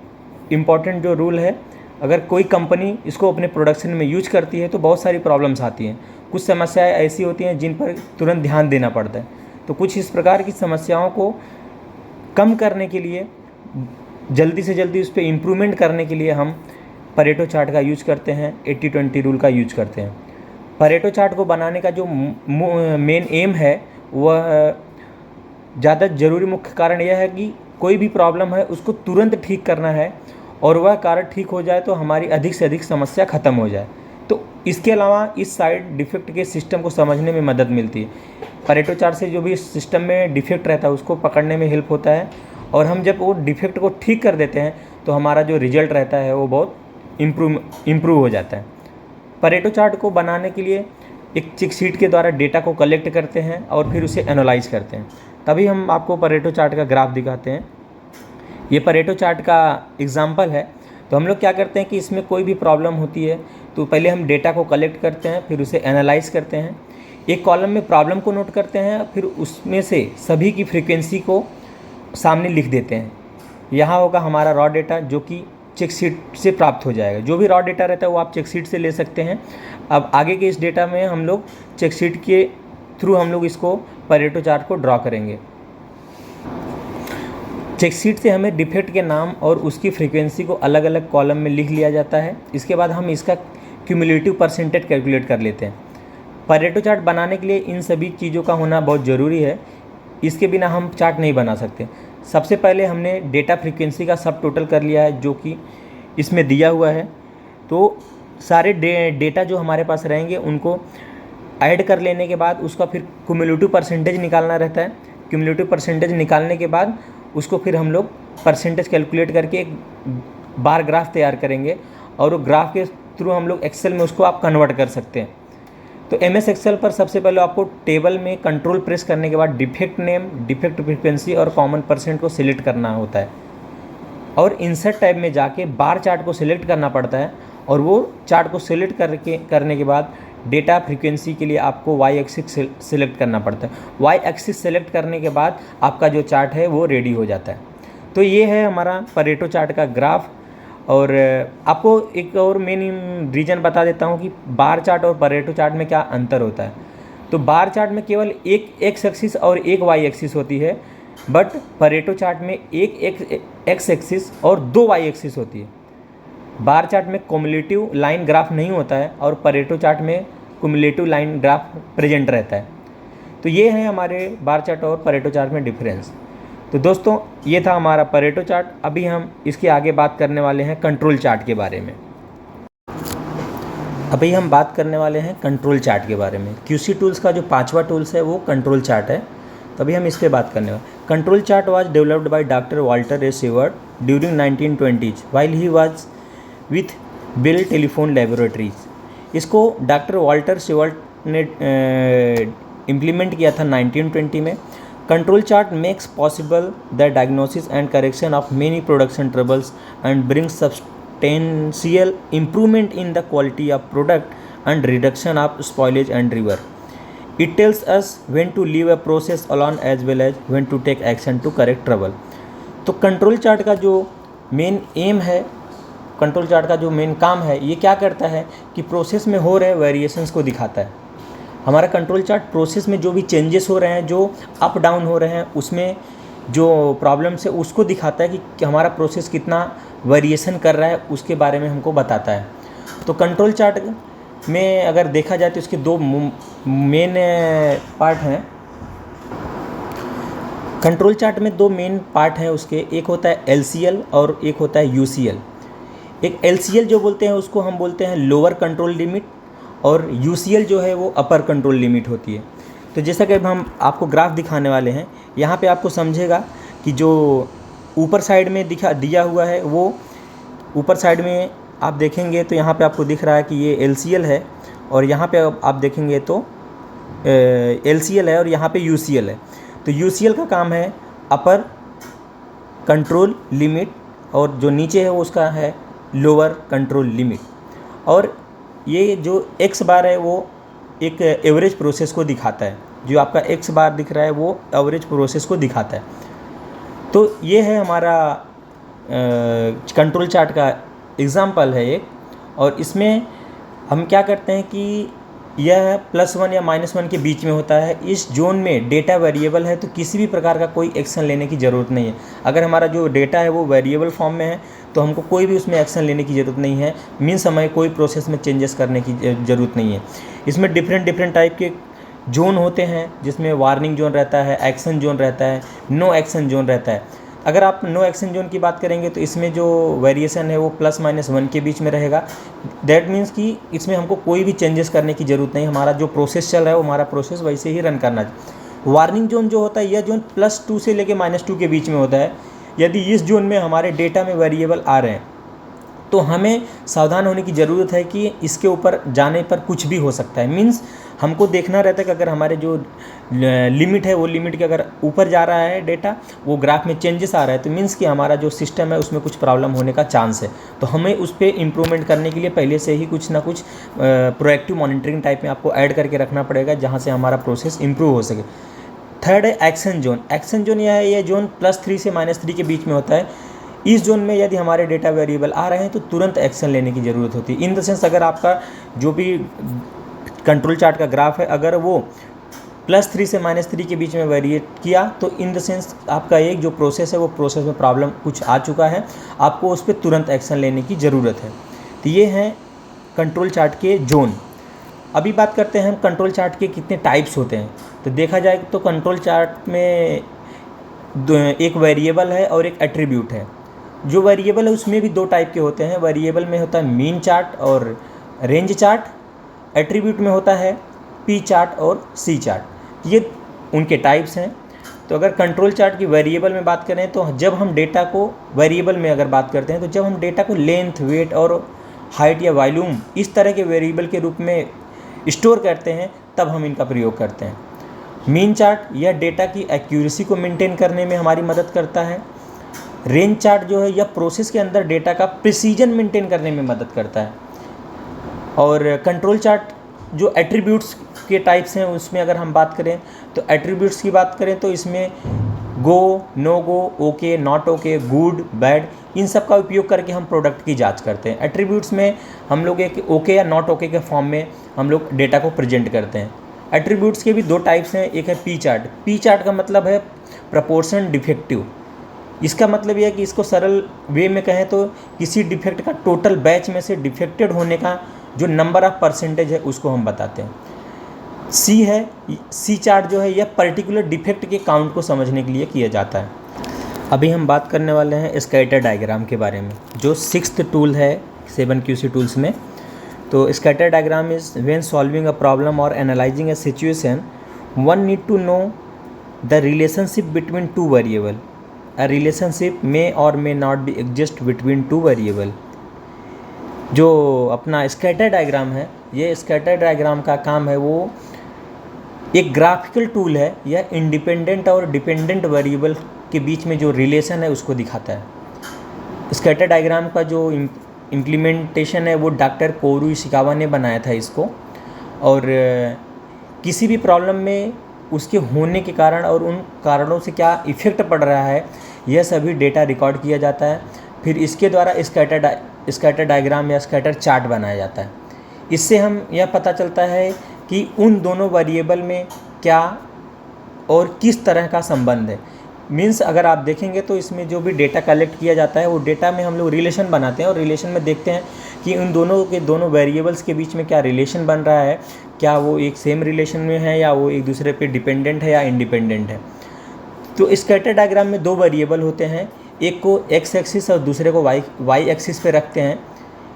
इम्पॉर्टेंट जो रूल है, अगर कोई कंपनी इसको अपने प्रोडक्शन में यूज करती है तो बहुत सारी प्रॉब्लम्स आती हैं। कुछ समस्याएं ऐसी होती हैं जिन पर तुरंत ध्यान देना पड़ता है। तो कुछ इस प्रकार की समस्याओं को कम करने के लिए, जल्दी से जल्दी उस पर इम्प्रूवमेंट करने के लिए हम परेटो चार्ट का यूज करते हैं, 80-20 रूल का यूज करते हैं। परेटो चार्ट को बनाने का जो मेन एम है वह ज़्यादा ज़रूरी मुख्य कारण यह है कि कोई भी प्रॉब्लम है उसको तुरंत ठीक करना है और वह कारण ठीक हो जाए तो हमारी अधिक से अधिक समस्या ख़त्म हो जाए। तो इसके अलावा इस साइड डिफेक्ट के सिस्टम को समझने में मदद मिलती है। परेटो चार्ट से जो भी सिस्टम में डिफेक्ट रहता है उसको पकड़ने में हेल्प होता है और हम जब वो डिफेक्ट को ठीक कर देते हैं तो हमारा जो रिजल्ट रहता है वो बहुत इम्प्रूव हो जाता है। परेटो चार्ट को बनाने के लिए एक चिक शीट के द्वारा डेटा को कलेक्ट करते हैं और फिर उसे एनालाइज करते हैं। तभी हम आपको परेटो चार्ट का ग्राफ दिखाते हैं। ये परेटो चार्ट का एग्जाम्पल है। तो हम लोग क्या करते हैं कि इसमें कोई भी प्रॉब्लम होती है तो पहले हम डेटा को कलेक्ट करते हैं, फिर उसे एनालाइज करते हैं, एक कॉलम में प्रॉब्लम को नोट करते हैं, फिर उसमें से सभी की फ्रीक्वेंसी को सामने लिख देते हैं। यहाँ होगा हमारा रॉ डेटा जो कि चेक शीट से प्राप्त हो जाएगा। जो भी रॉ डेटा रहता है वो आप चेक शीट से ले सकते हैं। अब आगे के इस डेटा में हम लोग चेक शीट के थ्रू हम लोग इसको परेटो चार्ट को ड्रॉ करेंगे। चेक शीट से हमें डिफेक्ट के नाम और उसकी फ्रीक्वेंसी को अलग अलग कॉलम में लिख लिया जाता है। इसके बाद हम इसका क्यूमुलेटिव परसेंटेज कैलकुलेट कर लेते हैं। परेटो चार्ट बनाने के लिए इन सभी चीज़ों का होना बहुत ज़रूरी है, इसके बिना हम चार्ट नहीं बना सकते। सबसे पहले हमने डेटा फ्रीक्वेंसी का सब टोटल कर लिया है जो कि इसमें दिया हुआ है। तो सारे डेटा जो हमारे पास रहेंगे उनको ऐड कर लेने के बाद उसका फिर क्यूमुलेटिव परसेंटेज निकालना रहता है। क्यूमुलेटिव परसेंटेज निकालने के बाद उसको फिर हम लोग परसेंटेज कैलकुलेट करके एक बार ग्राफ तैयार करेंगे और वो ग्राफ के थ्रू हम लोग एक्सेल में उसको आप कन्वर्ट कर सकते हैं। तो एमएस एक्सेल पर सबसे पहले आपको टेबल में कंट्रोल प्रेस करने के बाद डिफेक्ट नेम, डिफेक्ट फ्रीक्वेंसी और कॉमन परसेंट को सिलेक्ट करना होता है और इंसर्ट टैब में जाके बार चार्ट को सिलेक्ट करना पड़ता है और वो चार्ट को सिलेक्ट करने के बाद डेटा फ्रीक्वेंसी के लिए आपको वाई एक्सिस सिलेक्ट करना पड़ता है। वाई एक्सिस सिलेक्ट करने के बाद आपका जो चार्ट है वो रेडी हो जाता है। तो ये है हमारा परेटो चार्ट का ग्राफ। और आपको एक और मेन रीज़न बता देता हूँ कि बार चार्ट और परेटो चार्ट में क्या अंतर होता है। तो बार चार्ट में केवल एक एक्स एक्सिस और एक वाई एक्सिस होती है, बट परेटो चार्ट में एक एक्स एक्सिस और दो वाई एक्सिस होती है। बार चार्ट में क्युमुलेटिव लाइन ग्राफ नहीं होता है और परेटो चार्ट में क्युमुलेटिव लाइन ग्राफ प्रेजेंट रहता है। तो ये है हमारे बार चार्ट और परेटो चार्ट में डिफरेंस। तो दोस्तों ये था हमारा परेटो चार्ट। अभी हम इसके आगे बात करने वाले हैं कंट्रोल चार्ट के बारे में। अभी हम बात करने वाले हैं कंट्रोल चार्ट के बारे में। क्यूसी टूल्स का जो 5वां टूल्स है वो कंट्रोल चार्ट है। तभी हम इस पर बात करने वाले। Control chart was developed by doctor Walter A Shewhart during 1920s while he was with Bell Telephone Laboratories. इसको डॉक्टर वाल्टर सीवर्ट ने इम्प्लीमेंट किया था 1920 में। Control chart makes possible the diagnosis and correction of many production troubles and brings substantial improvement in the quality of product and reduction of spoilage and river. It tells us when to leave a process alone as well as when to take action to correct trouble. तो control chart का जो main M है, control chart का जो main काम है, ये क्या करता है कि प्रोसेस में हो रहे वेरिएशंस को दिखाता है। हमारा कंट्रोल चार्ट प्रोसेस में जो भी चेंजेस हो रहे हैं, जो अप डाउन हो रहे हैं, उसमें जो प्रॉब्लम्स है उसको दिखाता है कि हमारा प्रोसेस कितना वेरिएशन कर रहा है, उसके बारे में हमको बताता है। तो कंट्रोल चार्ट में अगर देखा जाए तो इसके दो मेन पार्ट हैं। कंट्रोल चार्ट में दो मेन पार्ट हैं उसके, एक होता है LCL और एक होता है UCL। एक LCL जो बोलते हैं उसको हम बोलते हैं लोअर कंट्रोल लिमिट और UCL जो है वो अपर कंट्रोल लिमिट होती है। तो जैसा कि अब हम आपको ग्राफ दिखाने वाले हैं, यहाँ पे आपको समझेगा कि जो ऊपर साइड में दिया हुआ है वो ऊपर साइड में आप देखेंगे तो यहाँ पे आपको दिख रहा है कि ये LCL है और यहाँ पे आप देखेंगे तो LCL है और यहाँ पे UCL है। तो UCL का काम है अपर कंट्रोल लिमिट, और जो नीचे है वो उसका है लोअर कंट्रोल लिमिट। और ये जो x बार है वो एक एवरेज प्रोसेस को दिखाता है। जो आपका x बार दिख रहा है वो एवरेज प्रोसेस को दिखाता है। तो ये है हमारा कंट्रोल चार्ट का एग्जाम्पल है एक। और इसमें हम क्या करते हैं कि यह +1 या -1 के बीच में होता है। इस जोन में डेटा वेरिएबल है तो किसी भी प्रकार का कोई एक्शन लेने की ज़रूरत नहीं है। अगर हमारा जो डेटा है वो वेरिएबल फॉर्म में है तो हमको कोई भी उसमें एक्शन लेने की ज़रूरत नहीं है। मीन्स हमें कोई प्रोसेस में चेंजेस करने की ज़रूरत नहीं है। इसमें डिफरेंट टाइप के जोन होते हैं, जिसमें वार्निंग जोन रहता है, एक्शन जोन रहता है, नो एक्शन जोन रहता है। अगर आप नो एक्शन जोन की बात करेंगे तो इसमें जो वेरिएशन है वो +-1 के बीच में रहेगा। दैट मीन्स कि इसमें हमको कोई भी चेंजेस करने की ज़रूरत नहीं, हमारा जो प्रोसेस चल रहा है वो हमारा प्रोसेस वैसे ही रन करना चाहिए। वार्निंग जोन जो होता है यह जोन +2 से लेके -2 के बीच में होता है। यदि इस जोन में हमारे डेटा में वेरिएबल आ रहे हैं तो हमें सावधान होने की ज़रूरत है कि इसके ऊपर जाने पर कुछ भी हो सकता है। मीन्स हमको देखना रहता है कि अगर हमारे जो लिमिट है वो लिमिट के अगर ऊपर जा रहा है डेटा, वो ग्राफ में चेंजेस आ रहा है, तो मीन्स कि हमारा जो सिस्टम है उसमें कुछ प्रॉब्लम होने का चांस है। तो हमें उस पर इम्प्रूवमेंट करने के लिए पहले से ही कुछ ना कुछ प्रोएक्टिव मॉनिटरिंग टाइप में आपको ऐड करके रखना पड़ेगा, जहाँ से हमारा प्रोसेस इम्प्रूव हो सके। थर्ड है एक्शन जोन। एक्शन जोन यह है, ये जोन +3 से -3 के बीच में होता है। इस जोन में यदि हमारे डेटा वेरिएबल आ रहे हैं तो तुरंत एक्शन लेने की ज़रूरत होती है। इन द सेंस अगर आपका जो भी कंट्रोल चार्ट का ग्राफ है अगर वो +3 से -3 के बीच में वेरिएट किया तो इन द सेंस आपका एक जो प्रोसेस है वो प्रोसेस में प्रॉब्लम कुछ आ चुका है, आपको उस पर तुरंत एक्शन लेने की ज़रूरत है। तो ये हैं कंट्रोल चार्ट के जोन। अभी बात करते हैं हम कंट्रोल चार्ट के कितने टाइप्स होते हैं। तो देखा जाए तो कंट्रोल चार्ट में एक वेरिएबल है और एक एट्रीब्यूट है। जो वेरिएबल है उसमें भी 2 टाइप के होते हैं। वेरिएबल में होता है मीन चार्ट और रेंज चार्ट। एट्रीब्यूट में होता है पी चार्ट और सी चार्ट। ये उनके टाइप्स हैं। तो अगर कंट्रोल चार्ट की वेरिएबल में बात करें तो जब हम डेटा को वेरिएबल में अगर बात करते हैं तो जब हम डेटा को लेंथ, वेट और हाइट या वॉल्यूम इस तरह के वेरिएबल के रूप में स्टोर करते हैं तब हम इनका प्रयोग करते हैं। मीन चार्ट यह डेटा की एक्यूरेसी को मेंटेन करने में हमारी मदद करता है। रेंज चार्ट जो है यह प्रोसेस के अंदर डेटा का प्रिसीजन मेंटेन करने में मदद करता है। और कंट्रोल चार्ट जो एट्रीब्यूट्स के टाइप्स हैं उसमें अगर हम बात करें तो एट्रीब्यूट्स की बात करें तो इसमें go, no go, okay, not okay, good, bad, इन सब का उपयोग करके हम प्रोडक्ट की जांच करते हैं। एट्रीब्यूट्स में हम लोग एक ओके या नॉट ओके के फॉर्म में हम लोग डेटा को प्रेजेंट करते हैं। एट्रीब्यूट्स के भी 2 टाइप्स हैं। एक है पी चार्ट। पी चार्ट का मतलब है प्रपोर्शन डिफेक्टिव। इसका मतलब यह है कि इसको सरल वे में कहें तो किसी डिफेक्ट का टोटल बैच में से डिफेक्टेड होने का जो नंबर ऑफ परसेंटेज है उसको हम बताते हैं। सी है, सी चार्ट जो है यह पर्टिकुलर डिफेक्ट के काउंट को समझने के लिए किया जाता है। अभी हम बात करने वाले हैं स्कैटर डायग्राम के बारे में, जो 6th टूल है 7QC टूल्स में। तो scatter diagram is when solving a problem और analyzing a situation one need to know the relationship between 2 variable. A relationship may or may not be exist between 2 variable. जो अपना scatter diagram है, ये scatter diagram का काम है वो एक ग्राफिकल टूल है। यह इंडिपेंडेंट और डिपेंडेंट वेरिएबल के बीच में जो रिलेशन है उसको दिखाता है। स्कैटर डायग्राम का जो इम्प्लीमेंटेशन है वो डॉक्टर कोरू इशिकावा ने बनाया था इसको। और किसी भी प्रॉब्लम में उसके होने के कारण और उन कारणों से क्या इफ़ेक्ट पड़ रहा है यह सभी डेटा रिकॉर्ड किया जाता है। फिर इसके द्वारा स्कैटर डायग्राम या स्कैटर चार्ट बनाया जाता है। इससे हम यह पता चलता है कि उन दोनों वेरिएबल में क्या और किस तरह का संबंध है। मीन्स अगर आप देखेंगे तो इसमें जो भी डेटा कलेक्ट किया जाता है वो डेटा में हम लोग रिलेशन बनाते हैं और रिलेशन में देखते हैं कि उन दोनों वेरिएबल्स के बीच में क्या रिलेशन बन रहा है, क्या वो एक सेम रिलेशन में है या वो एक दूसरे पे डिपेंडेंट है या इंडिपेंडेंट है। तो स्कैटर डायग्राम में 2 वेरिएबल होते हैं, एक को एक्स एक्सिस और दूसरे को वाई एक्सिस पे रखते हैं।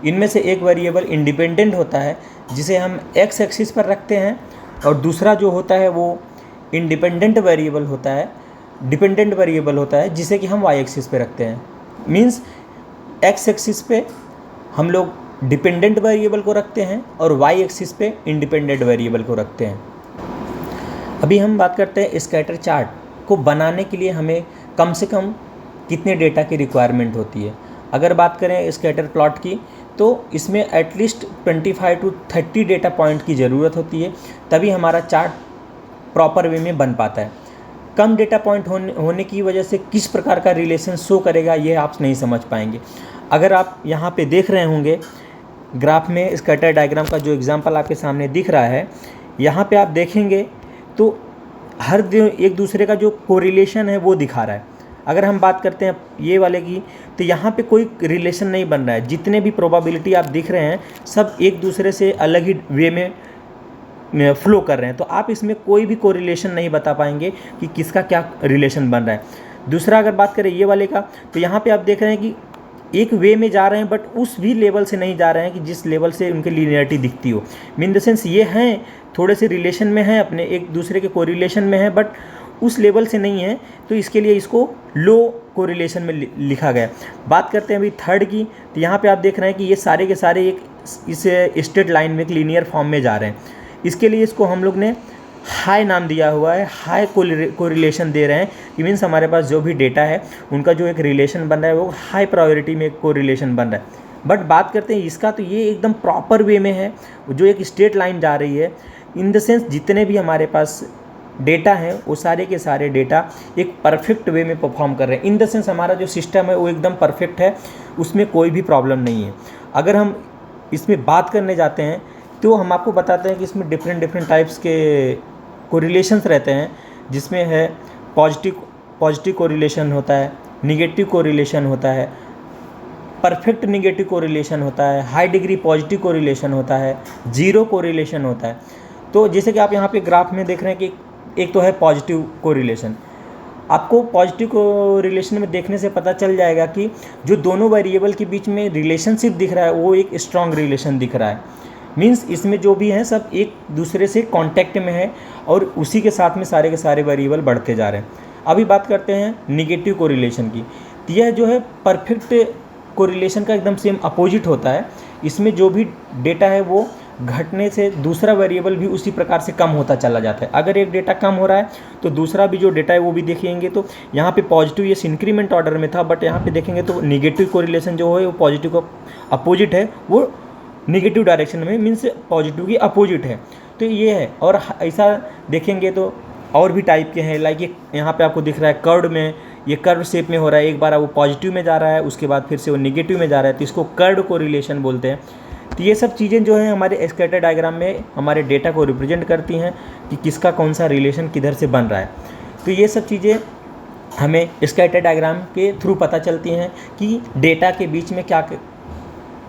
इनमें से एक वेरिएबल इंडिपेंडेंट होता है जिसे हम एक्स एक्सिस पर रखते हैं और दूसरा जो होता है वो डिपेंडेंट वेरिएबल होता है जिसे कि हम वाई एक्सिस पे रखते हैं। मीन्स एक्स एक्सिस पे हम लोग डिपेंडेंट वेरिएबल को रखते हैं और वाई एक्सिस पे इंडिपेंडेंट वेरिएबल को रखते हैं। अभी हम बात करते हैं स्कैटर चार्ट को बनाने के लिए हमें कम से कम कितने डेटा की रिक्वायरमेंट होती है। अगर बात करें स्कैटर प्लॉट की तो इसमें एटलीस्ट 25 टू 30 डेटा पॉइंट की ज़रूरत होती है, तभी हमारा चार्ट प्रॉपर वे में बन पाता है। कम डेटा पॉइंट होने की वजह से किस प्रकार का रिलेशन शो करेगा ये आप नहीं समझ पाएंगे। अगर आप यहाँ पे देख रहे होंगे ग्राफ में स्कैटर डायग्राम का जो एग्जांपल आपके सामने दिख रहा है, यहाँ पे आप देखेंगे तो हर एक दूसरे का जो कोरिलेशन है वो दिखा रहा है। अगर हम बात करते हैं ये वाले की तो यहाँ पे कोई रिलेशन नहीं बन रहा है। जितने भी प्रोबेबिलिटी आप दिख रहे हैं सब एक दूसरे से अलग ही वे में फ्लो कर रहे हैं, तो आप इसमें कोई भी कोरिलेशन नहीं बता पाएंगे कि किसका क्या रिलेशन बन रहा है। दूसरा अगर बात करें ये वाले का तो यहाँ पे आप देख रहे हैं कि एक वे में जा रहे हैं बट उस भी लेवल से नहीं जा रहे हैं कि जिस लेवल से उनकी लीनियरिटी दिखती हो। मीन द सेंस ये हैं थोड़े से रिलेशन में हैं, अपने एक दूसरे के कोरिलेशन में है बट उस लेवल से नहीं है, तो इसके लिए इसको लो कोरिलेशन में लिखा गया। बात करते हैं अभी थर्ड की, तो यहाँ पे आप देख रहे हैं कि ये सारे के सारे एक इस स्ट्रेट लाइन में एक लीनियर फॉर्म में जा रहे हैं। इसके लिए इसको हम लोग ने हाई नाम दिया हुआ है, हाई कोरिलेशन दे रहे हैं कि मीन्स हमारे पास जो भी डेटा है उनका जो एक रिलेशन बन रहा है वो हाई प्रायोरिटी में एक कोरिलेशन बन रहा है। बट बात करते हैं इसका तो ये एकदम प्रॉपर वे में है, जो एक स्ट्रेट लाइन जा रही है। इन द सेंस जितने भी हमारे पास डेटा है वो सारे के सारे डेटा एक परफेक्ट वे में परफॉर्म कर रहे हैं। इन द सेंस हमारा जो सिस्टम है वो एकदम परफेक्ट है, उसमें कोई भी प्रॉब्लम नहीं है। अगर हम इसमें बात करने जाते हैं तो हम आपको बताते हैं कि इसमें डिफरेंट टाइप्स के कोरिलेशंस रहते हैं, जिसमें है पॉजिटिव कोरिलेशन होता है, निगेटिव कोरिलेशन होता है, परफेक्ट निगेटिव कोरिलेशन होता है, हाई डिग्री पॉजिटिव कोरिलेशन होता है, जीरो कोरिलेशन होता है। तो जैसे कि आप यहाँ पे ग्राफ में देख रहे हैं कि एक तो है पॉजिटिव कोरिलेशन। आपको पॉजिटिव कोरिलेशन में देखने से पता चल जाएगा कि जो दोनों वेरिएबल के बीच में रिलेशनशिप दिख रहा है वो एक स्ट्रॉन्ग रिलेशन दिख रहा है। मीन्स इसमें जो भी हैं सब एक दूसरे से कांटेक्ट में है और उसी के साथ में सारे के सारे वेरिएबल बढ़ते जा रहे हैं। अभी बात करते हैं निगेटिव कोरिलेशन की, तो यह जो है परफेक्ट कोरिलेशन का एकदम सेम अपोजिट होता है। इसमें जो भी डेटा है वो घटने से दूसरा वेरिएबल भी उसी प्रकार से कम होता चला जाता है। अगर एक डेटा कम हो रहा है तो दूसरा भी जो डेटा है वो भी देखेंगे। तो यहाँ पे पॉजिटिव ये इंक्रीमेंट ऑर्डर में था, बट यहाँ पे देखेंगे तो निगेटिव कोरिलेशन जो है वो पॉजिटिव का अपोजिट है, वो निगेटिव डायरेक्शन में मीन्स पॉजिटिव की अपोजिट है। तो ये है। और ऐसा देखेंगे तो और भी टाइप के हैं, लाइक ये यहाँ पे आपको दिख रहा है कर्व में, ये कर्व शेप में हो रहा है। एक बार वो पॉजिटिव में जा रहा है, उसके बाद फिर से वो निगेटिव में जा रहा है, तो इसको कर्व कोरिलेशन बोलते हैं। तो ये सब चीज़ें जो हैं हमारे स्कैटर डायग्राम में हमारे डेटा को रिप्रेजेंट करती हैं कि किसका कौन सा रिलेशन किधर से बन रहा है। तो ये सब चीज़ें हमें स्कैटर डायग्राम के थ्रू पता चलती हैं कि डेटा के बीच में क्या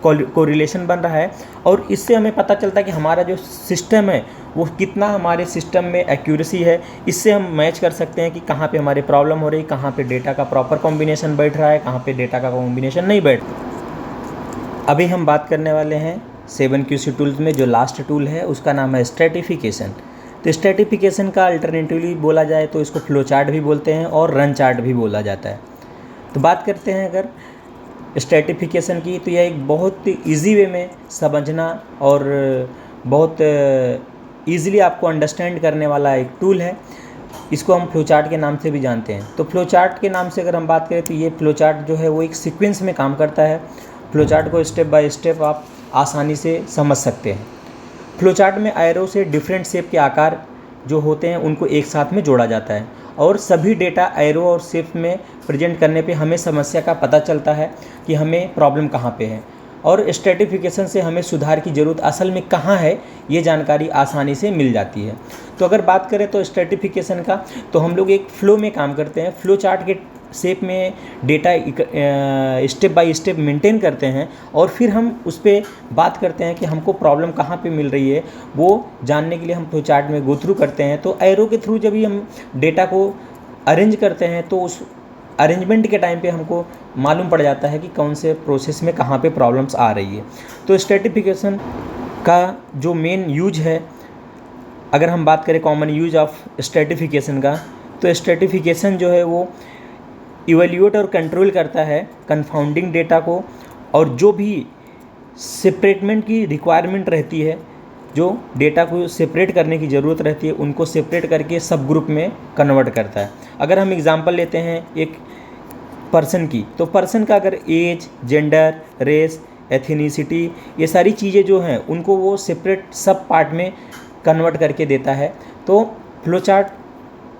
कोरिलेशन बन रहा है, और इससे हमें पता चलता है कि हमारा जो सिस्टम है वो कितना हमारे सिस्टम में एक्यूरेसी है। इससे हम मैच कर सकते हैं कि कहाँ पे हमारे प्रॉब्लम हो रही, कहाँ पे डेटा का प्रॉपर कॉम्बिनेशन बैठ रहा है, कहाँ पे डेटा का कॉम्बिनेशन नहीं बैठ रहा। अभी हम बात करने वाले हैं 7QC टूल्स में जो लास्ट टूल है उसका नाम है स्ट्रैटिफिकेशन। तो स्ट्रैटिफिकेशन का अल्टरनेटिवली बोला जाए तो इसको फ्लो चार्ट भी बोलते हैं और रन चार्ट भी बोला जाता है। तो बात करते हैं अगर स्ट्रैटिफिकेशन की, तो यह एक बहुत ईजी वे में समझना और बहुत ईज़िली आपको अंडरस्टैंड करने वाला एक टूल है। इसको हम फ्लो चार्ट के नाम से भी जानते हैं। तो फ्लो चार्ट के नाम से अगर हम बात करें तो ये फ्लो चार्ट जो है वो एक सीक्वेंस में काम करता है। फ्लो चार्ट को स्टेप बाय स्टेप आप आसानी से समझ सकते हैं। फ्लो चार्ट में एरो से डिफरेंट शेप के आकार जो होते हैं उनको एक साथ में जोड़ा जाता है, और सभी डेटा एरो और शेप में प्रेजेंट करने पे हमें समस्या का पता चलता है कि हमें प्रॉब्लम कहाँ पे है, और स्ट्रैटिफिकेशन से हमें सुधार की ज़रूरत असल में कहाँ है ये जानकारी आसानी से मिल जाती है। तो अगर बात करें तो स्ट्रैटिफिकेशन का, तो हम लोग एक फ़्लो में काम करते हैं। फ्लो चार्ट के शेप में data step by step maintain करते हैं, और फिर हम उस पर बात करते हैं कि हमको प्रॉब्लम कहाँ पे मिल रही है वो जानने के लिए हम फ्लो चार्ट में गो थ्रू करते हैं। तो एरो के थ्रू जब भी हम डेटा को अरेंज करते हैं तो उस अरेंजमेंट के टाइम पे हमको मालूम पड़ जाता है कि कौन से प्रोसेस में कहाँ पे प्रॉब्लम्स आ रही है। तो स्ट्रैटिफिकेशन का जो मेन यूज है, अगर हम बात करें कॉमन यूज ऑफ स्ट्रैटिफिकेशन का, तो स्ट्रैटिफिकेशन जो है वो इवैल्यूएट और कंट्रोल करता है कन्फाउंडिंग डेटा को, और जो भी सेपरेटमेंट की रिक्वायरमेंट रहती है जो डेटा को सेपरेट करने की ज़रूरत रहती है उनको सेपरेट करके सब ग्रुप में कन्वर्ट करता है। अगर हम एग्जांपल लेते हैं एक पर्सन की, तो पर्सन का अगर एज, जेंडर, रेस, एथनिसिटी, ये सारी चीज़ें जो हैं उनको वो सेपरेट सब पार्ट में कन्वर्ट करके देता है। तो फ्लो चार्ट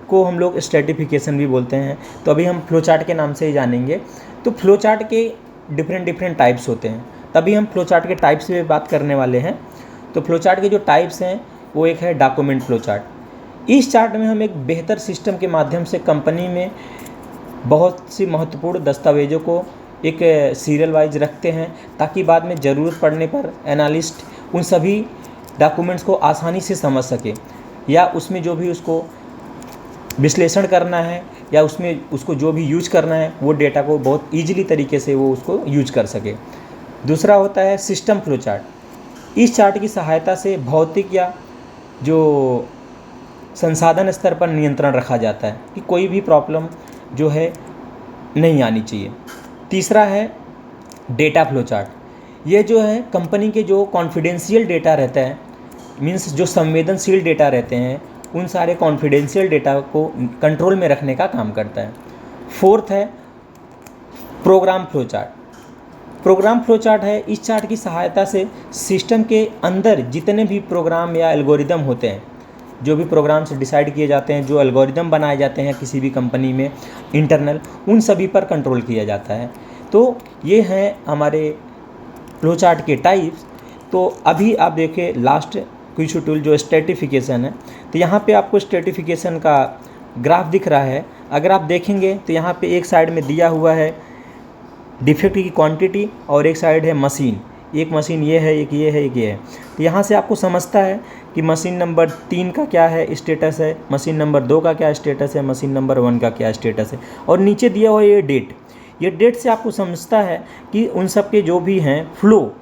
को हम लोग स्ट्रेटिफिकेशन भी बोलते हैं। तो अभी हम फ्लो चार्ट के नाम से ही जानेंगे। तो फ्लो चार्ट के डिफरेंट टाइप्स होते हैं, तभी हम फ्लो चार्ट के टाइप्स पे बात करने वाले हैं। तो फ्लो चार्ट के जो टाइप्स हैं वो एक है डॉक्यूमेंट फ्लो चार्ट। इस चार्ट में हम एक बेहतर सिस्टम के माध्यम से कंपनी में बहुत सी महत्वपूर्ण दस्तावेज़ों को एक सीरियल वाइज रखते हैं, ताकि बाद में ज़रूरत पड़ने पर एनालिस्ट उन सभी डॉक्यूमेंट्स को आसानी से समझ सके, या उसमें जो भी उसको विश्लेषण करना है या उसमें उसको जो भी यूज करना है वो डेटा को बहुत ईजिली तरीके से वो उसको यूज कर सके। दूसरा होता है सिस्टम फ्लो चार्ट। इस चार्ट की सहायता से भौतिक या जो संसाधन स्तर पर नियंत्रण रखा जाता है कि कोई भी प्रॉब्लम जो है नहीं आनी चाहिए। तीसरा है डेटा फ्लो चार्ट। ये जो है कंपनी के जो कॉन्फिडेंशियल डेटा रहता है, मीन्स जो संवेदनशील डेटा रहते हैं, उन सारे कॉन्फिडेंशियल डेटा को कंट्रोल में रखने का काम करता है। फोर्थ है program flow chart. Program flow chart है, इस चार्ट की सहायता से सिस्टम के अंदर जितने भी प्रोग्राम या एल्गोरिदम होते हैं, जो भी प्रोग्राम्स डिसाइड किए जाते हैं, जो एल्गोरिदम बनाए जाते हैं किसी भी कंपनी में इंटरनल, उन सभी पर कंट्रोल किया जाता है। तो ये हैं हमारे फ्लो चार्ट के टाइप्स। तो अभी आप देखिए लास्ट क्यूसी टूल जो स्ट्रेटिफिकेशन है, तो यहाँ पे आपको स्ट्रेटिफिकेशन का ग्राफ दिख रहा है। अगर आप देखेंगे तो यहाँ पे एक साइड में दिया हुआ है डिफेक्ट की क्वांटिटी और एक साइड है मशीन। एक मशीन ये है, एक ये है, एक ये है। तो यहाँ से आपको समझता है कि मशीन नंबर 3 का क्या है स्टेटस है, मशीन नंबर 2 का क्या स्टेटस है, मशीन नंबर 1 का क्या स्टेटस है, और नीचे दिया हुआ ये डेट। ये डेट से आपको समझता है कि उन सब के जो भी हैं फ्लो,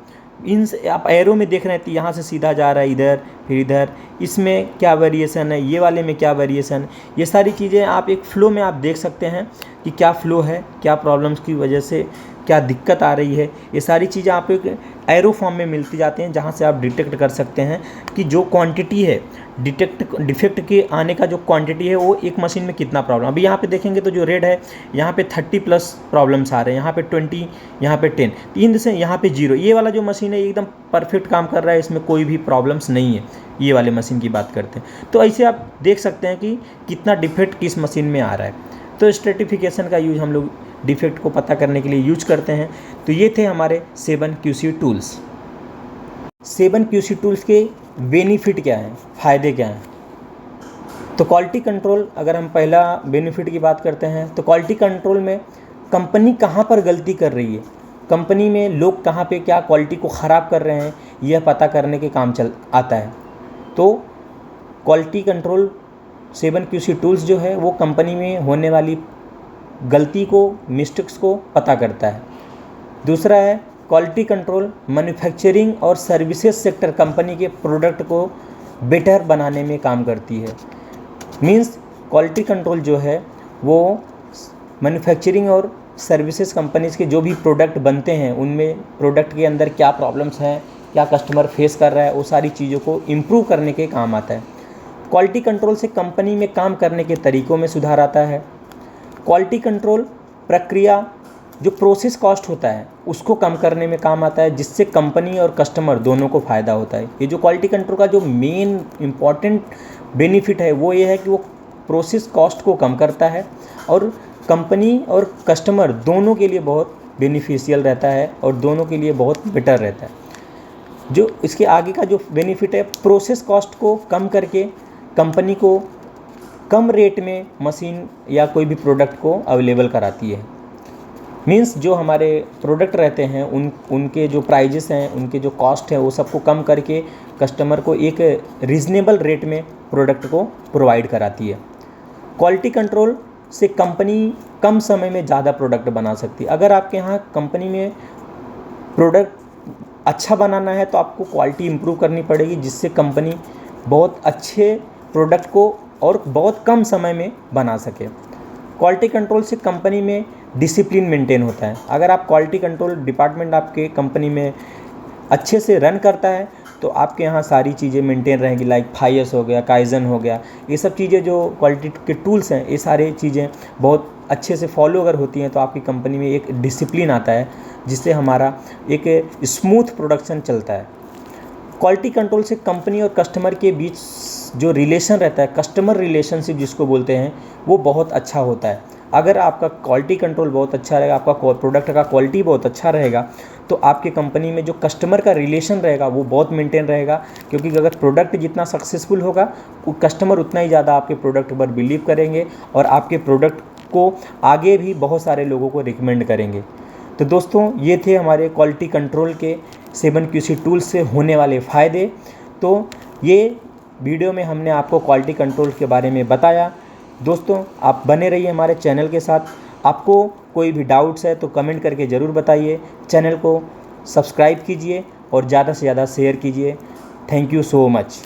इन आप एरो में देख रहे हैं तो यहाँ से सीधा जा रहा है इधर, फिर इधर, इसमें क्या वेरिएशन है, ये वाले में क्या वेरिएशन, ये सारी चीज़ें आप एक फ़्लो में आप देख सकते हैं कि क्या फ़्लो है, क्या प्रॉब्लम्स की वजह से क्या दिक्कत आ रही है। ये सारी चीज़ें आप एक एरो फॉर्म में मिलती जाती हैं, जहाँ से आप डिटेक्ट कर सकते हैं कि जो क्वांटिटी है डिफेक्ट के आने का जो क्वांटिटी है वो एक मशीन में कितना प्रॉब्लम। अभी यहाँ पे देखेंगे तो जो रेड है यहाँ पे 30+ प्रॉब्लम्स आ रहे हैं, यहाँ पे 20, यहाँ पे 10, 3 से यहाँ पे 0। ये वाला जो मशीन है एकदम परफेक्ट काम कर रहा है, इसमें कोई भी प्रॉब्लम्स नहीं है। ये वाले मशीन की बात करते हैं तो ऐसे आप देख सकते हैं कि कितना डिफेक्ट किस मशीन में आ रहा है। तो स्ट्रेटिफिकेशन का यूज हम लोग डिफेक्ट को पता करने के लिए यूज करते हैं। तो ये थे हमारे 7 QC टूल्स। 7 QC टूल्स के बेनिफिट क्या हैं, फ़ायदे क्या हैं। तो क्वालिटी कंट्रोल, अगर हम पहला बेनिफिट की बात करते हैं तो क्वालिटी कंट्रोल में कंपनी कहाँ पर गलती कर रही है, कंपनी में लोग कहाँ पे क्या क्वालिटी को ख़राब कर रहे हैं, यह पता करने के काम चल आता है। तो क्वालिटी कंट्रोल 7 QC टूल्स जो है वो कंपनी में होने वाली गलती को, मिस्टेक्स को पता करता है। दूसरा है क्वालिटी कंट्रोल मैन्युफैक्चरिंग और सर्विसेज सेक्टर कंपनी के प्रोडक्ट को बेटर बनाने में काम करती है। मींस क्वालिटी कंट्रोल जो है वो मैन्युफैक्चरिंग और सर्विसेज कंपनीज़ के जो भी प्रोडक्ट बनते हैं उनमें प्रोडक्ट के अंदर क्या प्रॉब्लम्स हैं, क्या कस्टमर फेस कर रहा है, वो सारी चीज़ों को इम्प्रूव करने के काम आता है। क्वालिटी कंट्रोल से कंपनी में काम करने के तरीक़ों में सुधार आता है। क्वालिटी कंट्रोल प्रक्रिया जो प्रोसेस कॉस्ट होता है उसको कम करने में काम आता है, जिससे कंपनी और कस्टमर दोनों को फ़ायदा होता है। ये जो क्वालिटी कंट्रोल का जो मेन इम्पॉर्टेंट बेनिफिट है वो ये है कि वो प्रोसेस कॉस्ट को कम करता है और कंपनी और कस्टमर दोनों के लिए बहुत बेनिफिशियल रहता है और दोनों के लिए बहुत बेटर रहता है। जो इसके आगे का जो बेनिफिट है, प्रोसेस कॉस्ट को कम करके कंपनी को कम रेट में मशीन या कोई भी प्रोडक्ट को अवेलेबल कराती है। मींस जो हमारे प्रोडक्ट रहते हैं उनके जो प्राइजेस हैं, उनके जो कॉस्ट है, वो सबको कम करके कस्टमर को एक रीज़नेबल रेट में प्रोडक्ट को प्रोवाइड कराती है। क्वालिटी कंट्रोल से कंपनी कम समय में ज़्यादा प्रोडक्ट बना सकती है। अगर आपके यहाँ कंपनी में प्रोडक्ट अच्छा बनाना है तो आपको क्वालिटी इम्प्रूव करनी पड़ेगी, जिससे कंपनी बहुत अच्छे प्रोडक्ट को और बहुत कम समय में बना सके। क्वालिटी कंट्रोल से कंपनी में डिसिप्लिन मेंटेन होता है। अगर आप क्वालिटी कंट्रोल डिपार्टमेंट आपके कंपनी में अच्छे से रन करता है तो आपके यहाँ सारी चीज़ें मेंटेन रहेंगी, लाइक 5S हो गया, काइजन हो गया, ये सब चीज़ें जो क्वालिटी के टूल्स हैं, ये सारी चीज़ें बहुत अच्छे से फॉलो अगर होती हैं तो आपकी कंपनी में एक डिसिप्लिन आता है, जिससे हमारा एक स्मूथ प्रोडक्शन चलता है। क्वालिटी कंट्रोल से कंपनी और कस्टमर के बीच जो रिलेशन रहता है, कस्टमर रिलेशनशिप जिसको बोलते हैं, वो बहुत अच्छा होता है। अगर आपका क्वालिटी कंट्रोल बहुत अच्छा रहेगा, आपका प्रोडक्ट का क्वालिटी बहुत अच्छा रहेगा, तो आपके कंपनी में जो कस्टमर का रिलेशन रहेगा वो बहुत मेंटेन रहेगा, क्योंकि अगर प्रोडक्ट जितना सक्सेसफुल होगा, वो कस्टमर उतना ही ज़्यादा आपके प्रोडक्ट पर बिलीव करेंगे और आपके प्रोडक्ट को आगे भी बहुत सारे लोगों को रिकमेंड करेंगे। तो दोस्तों, ये थे हमारे क्वालिटी कंट्रोल के 7QC टूल्स से होने वाले फ़ायदे। तो ये वीडियो में हमने आपको क्वालिटी कंट्रोल के बारे में बताया। दोस्तों, आप बने रहिए हमारे चैनल के साथ। आपको कोई भी डाउट्स है तो कमेंट करके ज़रूर बताइए। चैनल को सब्सक्राइब कीजिए और ज़्यादा से ज़्यादा शेयर कीजिए। Thank you so much.